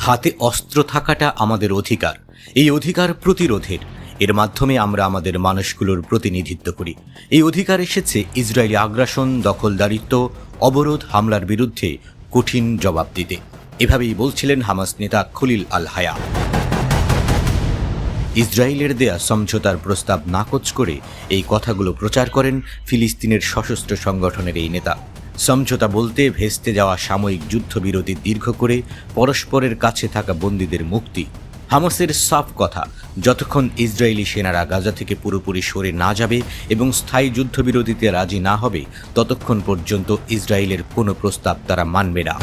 হাতে অস্ত্র থাকাটা আমাদের অধিকার। এই অধিকার প্রতিরোধের এর মাধ্যমে আমরা আমাদের মানুষগুলোর প্রতিনিধিত্ব করি। এই অধিকার এসেছে ইসরায়েলি আগ্রাসন, দখলদারিত্ব, অবরোধ, হামলার বিরুদ্ধে কঠিন জবাব দিতে। এভাবেই বলছিলেন হামাস নেতা খলিল আল হায়া। ইসরায়েলের দেয়া সমঝোতার প্রস্তাব নাকচ করে এই কথাগুলো প্রচার করেন ফিলিস্তিনের সশস্ত্র সংগঠনের এই নেতা। সমঝোতা বলতে ভেস্তে যাওয়া সাময়িক যুদ্ধবিরতি দীর্ঘ করে পরস্পরের কাছে থাকা বন্দীদের মুক্তি। হামাসের সাফ কথা, যতক্ষণ ইসরায়েলি সেনারা গাজা থেকে পুরোপুরি সরে না যাবে এবং স্থায়ী যুদ্ধবিরতিতে রাজি না হবে, ততক্ষণ পর্যন্ত ইসরায়েলের কোনো প্রস্তাব তারা মানবে না।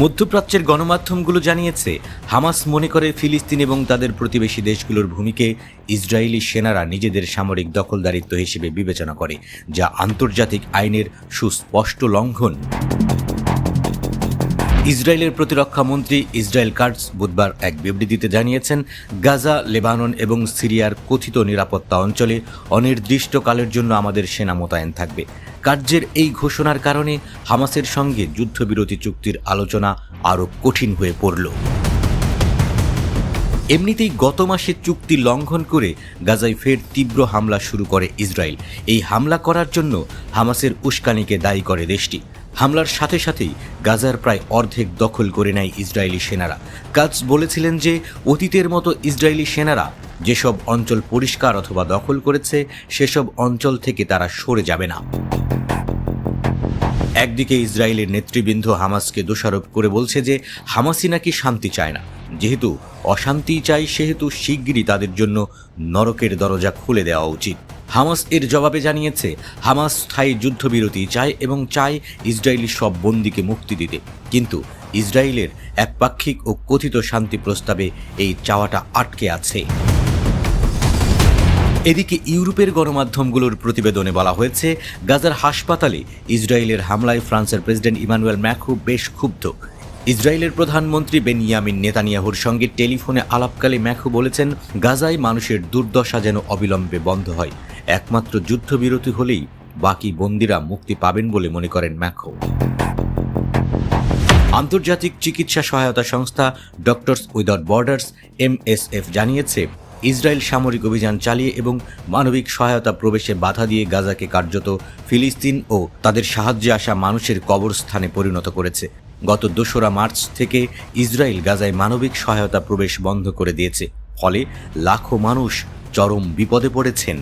মধ্যপ্রাচ্যের গণমাধ্যমগুলো জানিয়েছে, হামাস মনে করে ফিলিস্তিন এবং তাদের প্রতিবেশী দেশগুলোর ভূমিকে ইসরায়েলি সেনারা নিজেদের সামরিক দখলদারিত্ব হিসেবে বিবেচনা করে, যা আন্তর্জাতিক আইনের সুস্পষ্ট লঙ্ঘন। ইসরায়েলের প্রতিরক্ষা মন্ত্রী ইসরায়েল কাটজ বুধবার এক বিবৃতিতে জানিয়েছেন, গাজা, লেবানন এবং সিরিয়ার কথিত নিরাপত্তা অঞ্চলে অনির্দিষ্টকালের জন্য আমাদের সেনা মোতায়েন থাকবে। কাটজের এই ঘোষণার কারণে হামাসের সঙ্গে যুদ্ধবিরতি চুক্তির আলোচনা আরও কঠিন হয়ে পড়ল। এমনিতেই গত মাসে চুক্তি লঙ্ঘন করে গাজায় ফের তীব্র হামলা শুরু করে ইসরায়েল। এই হামলা করার জন্য হামাসের উস্কানিকে দায়ী করে দেশটি। হামলার সাথে সাথেই গাজার প্রায় অর্ধেক দখল করে নেয় ইসরায়েলি সেনারা। কাটজ বলেছিলেন যে অতীতের মতো ইসরায়েলি সেনারা যেসব অঞ্চল পরিষ্কার অথবা দখল করেছে, সেসব অঞ্চল থেকে তারা সরে যাবে না। একদিকে ইসরায়েলের নেতৃবৃন্দ হামাসকে দোষারোপ করে বলছে যে হামাসই নাকি শান্তি চায় না। যেহেতু অশান্তি চাই, সেহেতু শিগগিরই তাদের জন্য নরকের দরজা খুলে দেওয়া উচিত। হামাস এর জবাবে জানিয়েছে, হামাস স্থায়ী যুদ্ধবিরতি চায় এবং চায় ইসরায়েলি সব বন্দীকে মুক্তি দিতে, কিন্তু ইসরায়েলের একপাক্ষিক ও কথিত শান্তি প্রস্তাবে এই চাওয়াটা আটকে আছে। এদিকে ইউরোপের গণমাধ্যমগুলোর প্রতিবেদনে বলা হয়েছে, গাজার হাসপাতালে ইসরায়েলের হামলায় ফ্রান্সের প্রেসিডেন্ট ইমানুয়েল ম্যাক্রো বেশ ক্ষুব্ধ। ইসরায়েলের প্রধানমন্ত্রী বেনিয়ামিন নেতানিয়াহুর সঙ্গে টেলিফোনে আলাপকালে ম্যাক্রো বলেছেন, গাজায় মানুষের দুর্দশা যেন অবিলম্বে বন্ধ হয়। একমাত্র যুদ্ধবিরতি হলেই বাকি বন্দীরা মুক্তি পাবেন বলে মনে করেন ম্যাক্রো। আন্তর্জাতিক চিকিৎসা সহায়তা সংস্থা ডক্টরস উইদাউট বর্ডার্স MSF জানিয়েছে, ইসরায়েল সামরিক অভিযান চালিয়ে এবং মানবিক সহায়তা প্রবেশে বাধা দিয়ে গাজাকে কার্যত ফিলিস্তিন ও তাদের সাহায্যে আসা মানুষের কবরস্থানে পরিণত করেছে। গত 2রা মার্চ থেকে ইসরায়েল গাজায় মানবিক সহায়তা প্রবেশ বন্ধ করে দিয়েছে, ফলে লাখো মানুষ চরম বিপদে পড়েছেন।